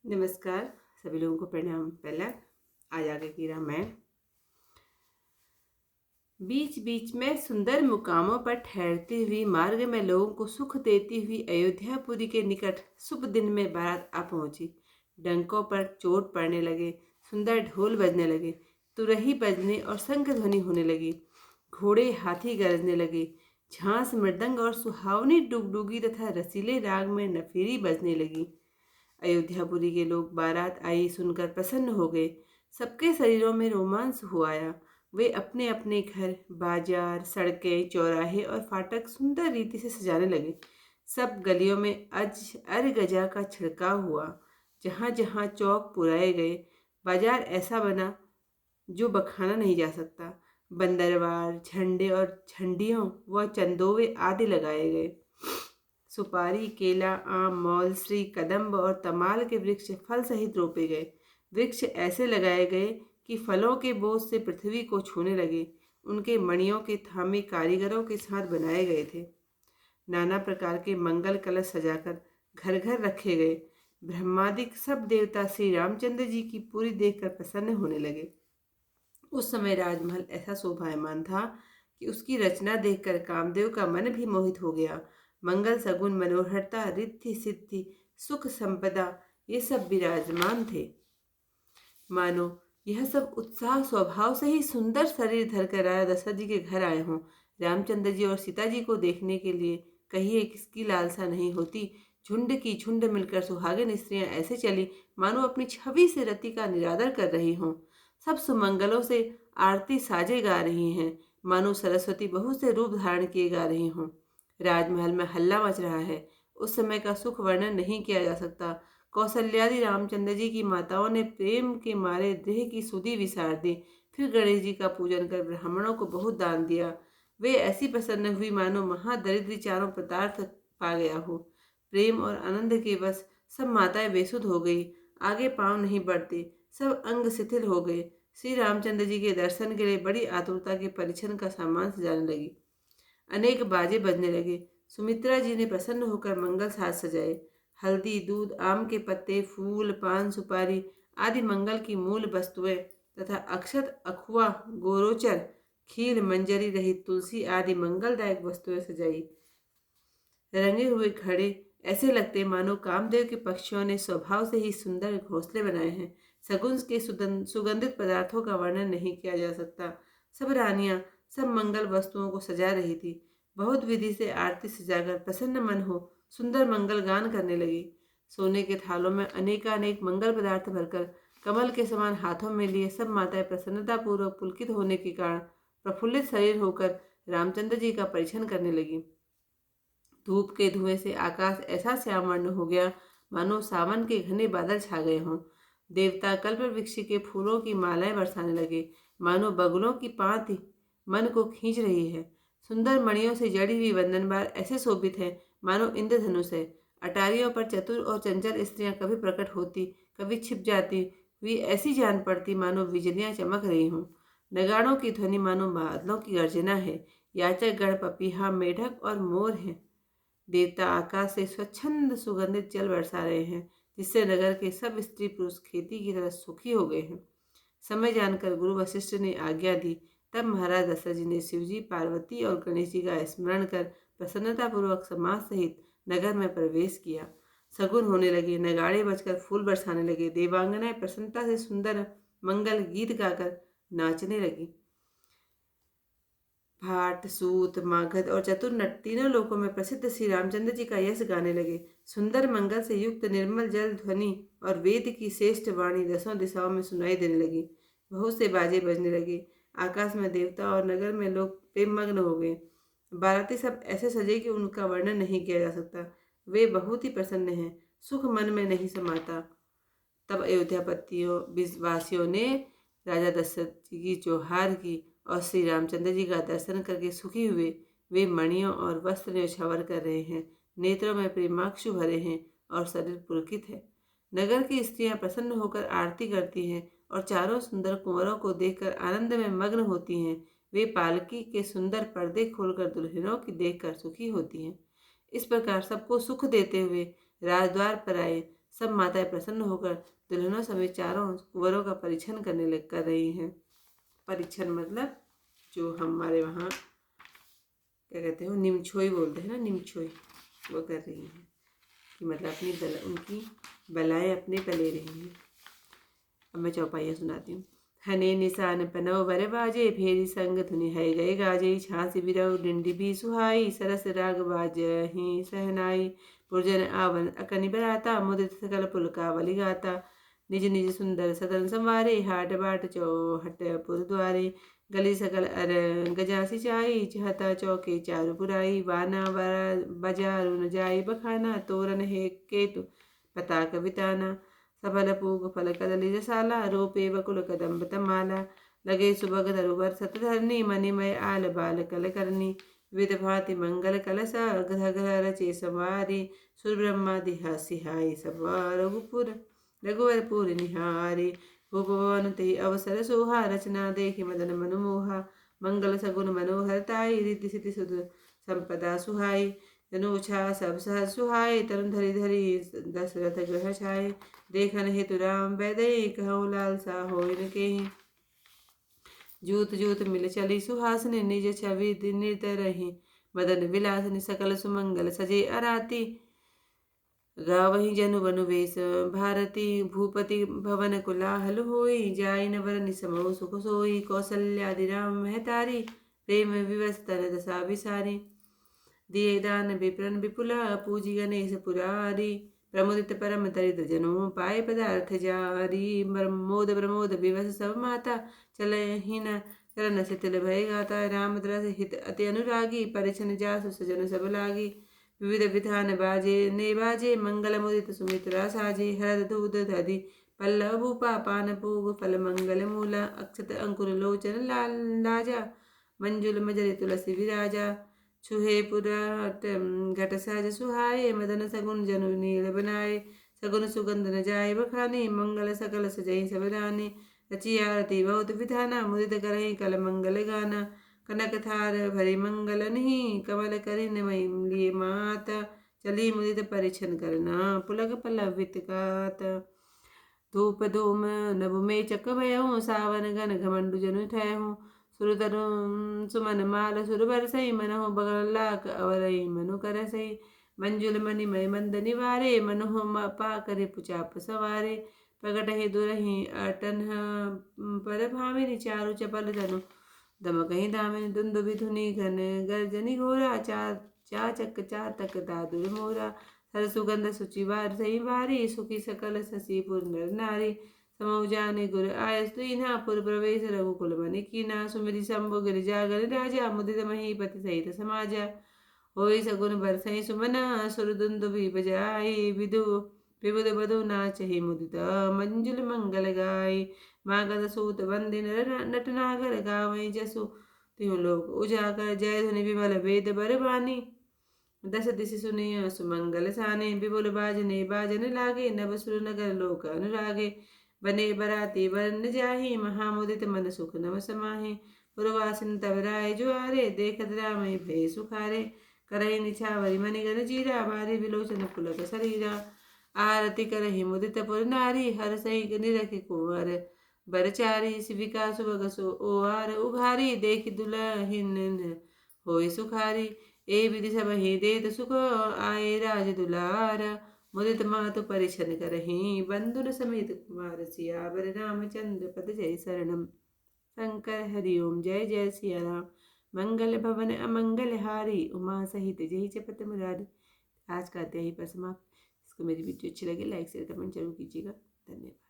नमस्कार। सभी लोगों को प्रणाम। पहला आज आगे की रामायण। बीच बीच में सुंदर मुकामों पर ठहरती हुई मार्ग में लोगों को सुख देती हुई अयोध्यापुरी के निकट शुभ दिन में बारात आ पहुंची। डंकों पर चोट पड़ने लगे, सुंदर ढोल बजने लगे, तुरही बजने और शंख ध्वनि होने लगी, घोड़े हाथी गरजने लगे, झांस मृदंग और सुहावनी डुगडुगी तथा रसीले राग में नफीरी बजने लगी। अयोध्यापुरी के लोग बारात आई सुनकर प्रसन्न हो गए। सबके शरीरों में रोमांच हो आया। वे अपने अपने घर, बाजार, सड़कें, चौराहे और फाटक सुंदर रीति से सजाने लगे। सब गलियों में अर गजा का छिड़काव हुआ। जहाँ जहाँ चौक पुराए गए, बाजार ऐसा बना जो बखाना नहीं जा सकता। बंदरवार, झंडे और झंडियों व चंदोवे आदि लगाए गए। सुपारी, केला, आम, मौलश्री, कदम्ब और तमाल के वृक्ष फल सहित रोपे गए। वृक्ष ऐसे लगाए गए कि फलों के बोझ से पृथ्वी को छूने लगे। उनके मणियों के थामे कारीगरों के साथ बनाए गए थे। नाना प्रकार के मंगल कलश सजाकर घर घर रखे गए। ब्रह्मादिक सब देवता श्री रामचंद्र जी की पूरी देखकर प्रसन्न होने लगे। उस समय राजमहल ऐसा शोभायमान था कि उसकी रचना देखकर कामदेव का मन भी मोहित हो गया। मंगल सगुन, मनोहरता, रिद्धि सिद्धि, सुख संपदा, ये सब विराजमान थे। मानो यह सब उत्साह स्वभाव से ही सुंदर शरीर धरकर राजा दशरथ जी के घर आए हों। रामचंद्र जी और सीता जी को देखने के लिए कहिए किसकी लालसा नहीं होती। झुंड की झुंड मिलकर सुहागिन स्त्रियां ऐसे चली मानो अपनी छवि से रति का निरादर कर रही हों। सब सुमंगलों से आरती साजे गा रही हैं, मानो सरस्वती बहू से रूप धारण किए गा रही हों। राजमहल में हल्ला मच रहा है। उस समय का सुख वर्णन नहीं किया जा सकता। कौशल्यादि रामचंद्र जी की माताओं ने प्रेम के मारे देह की सुधि विसार दी। फिर गणेश जी का पूजन कर ब्राह्मणों को बहुत दान दिया। वे ऐसी प्रसन्न हुई मानो महादरिद्री चारों पदार्थ पा गया हो। प्रेम और आनंद के बस सब माताएं बेसुध हो गई, आगे पांव नहीं बढ़ते, सब अंग शिथिल हो गए। श्री रामचंद्र जी के दर्शन के लिए बड़ी आतुरता के परिछन का सामान सजाने लगी। अनेक बाजे बजने लगे। सुमित्रा जी ने प्रसन्न होकर मंगल साज सजाए। हल्दी, दूध, आम के पत्ते, फूल, पान, सुपारी आदि मंगल की मूल वस्तुएं तथा अक्षत, अखुआ, गोरोचर, खील, मंजरी रहित तुलसी आदि मंगलदायक वस्तुएं सजाई। रंगे हुए घड़े ऐसे लगते मानो कामदेव के पक्षियों ने स्वभाव से ही सुंदर घोंसले बनाए हैं। सगुन के सुगंधित पदार्थों का वर्णन नहीं किया जा सकता। सब रानियां सब मंगल वस्तुओं को सजा रही थी। बहुत विधि से आरती सजाकर प्रसन्न मन हो सुंदर मंगल गान करने लगी। सोने के थालों में अनेकानेक मंगल पदार्थ भरकर कमल के समान हाथों में लिए सब माताएं प्रसन्नता पूर्वक पुलकित होने के कारण प्रफुल्लित शरीर होकर रामचंद्र जी का परिछन करने लगी। धूप के धुएं से आकाश ऐसा श्याम वर्ण हो गया मानो सावन के घने बादल छा गए हों। देवता कल्प वृक्ष के फूलों की मालाएं बरसाने लगे, मानो बगुलों की पांति मन को खींच रही है। सुंदर मणियों से जड़ी हुई वंदनबार ऐसे शोभित है मानो इंद्रधनुष है। अटारियों पर चतुर और चंचल स्त्रियां कभी प्रकट होती, कभी छिप जाती हुई ऐसी जान पड़ती मानो बिजलियां चमक रही हों। नगाड़ों की ध्वनि मानो बादलों की गर्जना है। याचक गण, पपीहा, मेढक और मोर हैं। देवता आकाश से स्वच्छंद सुगंधित जल बरसा रहे हैं, जिससे नगर के सब स्त्री पुरुष खेती की तरह सुखी हो गए हैं। समय जानकर गुरु वशिष्ठ ने आज्ञा दी। तब महाराज दशरथ जी ने शिवजी, पार्वती और गणेश जी का स्मरण कर प्रसन्नतापूर्वक समाज सहित नगर में प्रवेश किया। सगुन होने लगे, नगाड़े बजकर फूल बरसाने लगे। देवांगनाएं प्रसन्नता से सुंदर मंगल गीत गाकर नाचने लगी। भाट, सूत, मागध और चतुर्नट तीनों लोकों में प्रसिद्ध श्री रामचंद्र जी का यश गाने लगे। सुंदर मंगल से युक्त निर्मल जल ध्वनि और वेद की श्रेष्ठ वाणी दसों दिशाओं में सुनाई देने लगी। बहुत से बाजे बजने लगे। आकाश में देवता और नगर में लोग प्रेममग्न हो गए। बाराती सब ऐसे सजे कि उनका वर्णन नहीं किया जा सकता। वे बहुत ही प्रसन्न हैं, सुख मन में नहीं समाता। तब अयोध्यापतियों वासियों ने राजा दशरथ जी की जोहार की और श्री रामचंद्र जी का दर्शन करके सुखी हुए। वे मणियों और वस्त्र न्यौछावर कर रहे हैं, नेत्रों में प्रेमाक्षु भरे हैं और शरीर पुलकित है। नगर की स्त्रियां प्रसन्न होकर आरती करती हैं और चारों सुंदर कुंवरों को देखकर आनंद में मग्न होती हैं। वे पालकी के सुंदर पर्दे खोलकर दुल्हनों की देखकर सुखी होती हैं। इस प्रकार सबको सुख देते हुए राजद्वार पर आए। सब माताएं प्रसन्न होकर दुल्हनों समेत चारों कुंवरों का परीक्षण कर रही हैं। परीक्षण मतलब जो हमारे वहाँ क्या कहते हो, निमछोई बोलते हैं ना, निमछोई, वो कर रही हैं कि मतलब उनकी बलाएं अपने पे ले रही हैं। अब मैं चौपाइयाँ सुनाती हूँ। हने निशान पनव बर बाजे, फेरी संग धुनि है गए गाजे, छांसी बिरव डिंडी भी सुहाई, सरस राग बाजहि सहनाई, पुरजन आवन अकनि बराता, मुदित सकल पुलकावली गाता, निज निज सुंदर सदन संवारे, हाट बाट चौहट पुर द्वारे, गली सकल अर गजा सिंचाई, चहता चौके चारु पुराई, बाना बाजारू न जाई बखाना, तोरन है केतु पताक बिताना, सबल पूग फल कदली जसाला, रोपे बकुल कदम्ब तमाला, लगे सुबग धरुवर सतधरनी, मणिमय आल बाल कल करनी, विविध भांति मंगल कलसा, ग्रह ग्रह रचे संवारी, सुर ब्रह्मादि सिहाई, सब रघुवर निहारी, भुवन ते अवसर सोहा, रचना देखे मदन मनमोहा, मंगल सगुन मनोहरताई, रिद्धि सिद्धि सुध संपदा सुहाई, जनोछा सब सहज सुहाय, तरुण धरी धरी दशरथ ग्रह छाए, देखन हेतु राम वैदई, कहूँ लालसा होय न केहि, जूत जूत मिल चली सुहासनि, निज छवि नित रही, मदन विलासनि, सकल सुमंगल सजे अराती, गावहि जनु बनु वेश भारती, भूपति भवन कुलाहल होई, जाय न बर निसमो सुख सोई, कौसल्यादि राम महतारी, प्रेम विवश तन दशा विसारी, दिए दान विप्रन विपुला, पूजी गणेश पुरारी, प्रमुदित परम दरिद्र जनो पाए पदार्थ जारी, मोद प्रमोद विवश सब माता, चले ही न चरण शिथिल भय गाता, राम द्रस हित अति अनुरागी, परिछन जासु सजन सब लागी, विविध विधान बाजे ने बाजे, मंगल मुदित सुमित्रा साजे, हरद दूध दधि पल्लव भूपा, पान पूग फल मंगल मूला, अक्षत अंकुर लोचन लाल लाजा, मंजुल मजरी तुलसी विराजा, छुहे पुराट घट सहज सुहाए, मदन सगुन जनु नील बनाए, सगुन सुगंध न जाय बखाने, मंगल सकल सजई सब रानी, रची आरती बहुत विधाना, मुदित करहि कल मंगल गाना, कनक थार भरी मंगल नहीं, कमल करिन मई लिए माता, चली मुदित परिछन करना, पुलक पल्लवित कात, धूप धूम नभ में चक भयहूँ, सावन घन घमंडु जनु ठहूँ, सुर तरु सुमन माल सुर बरसई, मनहु बगल लाख अवरई मनु करसई, मंजुल मणि मय मंद निवारे, मनोह पा करे पुचाप सवारे, प्रगट हे दुरहि अटन पर भामिनी, चारु चपल धनु दमकहि दामिनी, दुंदुभि धुनि घन गर्जनि घोरा, चाचक चातक दादुर मोरा, सर सुगंध सुचिवार सही भारी, सुखी सकल शशिपुर नर नारी, समौ जाने गुर आयस तुहिना, पुर प्रवेश रघुकुल बनि कीना, सुमिरि शंभु गिरिजागर राजा, मुदित महीपति सहित समाजा, होय सगुन बरसई सुमना, सुर दुंदुभि बजाई, विबुध बधु नाचहि मुदित, मंजुल मंगल गाई, मागध सूत वंदे नटनागर, गावई जसु तिहु लोक उजागर, जय ध्वनि विमल वेद बर बानी, दस दिशि सुनिय सुमंगल साने, विपुल बाजने बाजन लागे, नभ सुर नगर लोक अनुरागे, बने बराती वरन जाहि, महामुदित मन सुख नव समाहि, पुरवासिन तब राय जुआरे, देखत राम भय सुखारे, करहि निछावरि मणिगण जीरा, बारी विलोचन पुलक शरीरा, आरती करहि मुदित पुर नारी, हर सही निरखि कुंवर बरचारी, शिविका सुबग सो ओहार उघारी, देखि दुलहिन होय सुखारी, ए विधि सब ही देत सुख, आए राज दुलारा, मुदित मातु परिछन करहि, बंधुर समेत कुमार सियावर, रामचंद्र पद जय शरणम, शंकर हरिओम जय जय सिया राम, मंगल भवन अमंगल हारी, उमा सहित जय जपत मुरारी। आज का अध्याय पर समाप्त। इसको मेरी वीडियो अच्छी लगे लाइक शेयर कमेंट जरूर कीजिएगा। धन्यवाद।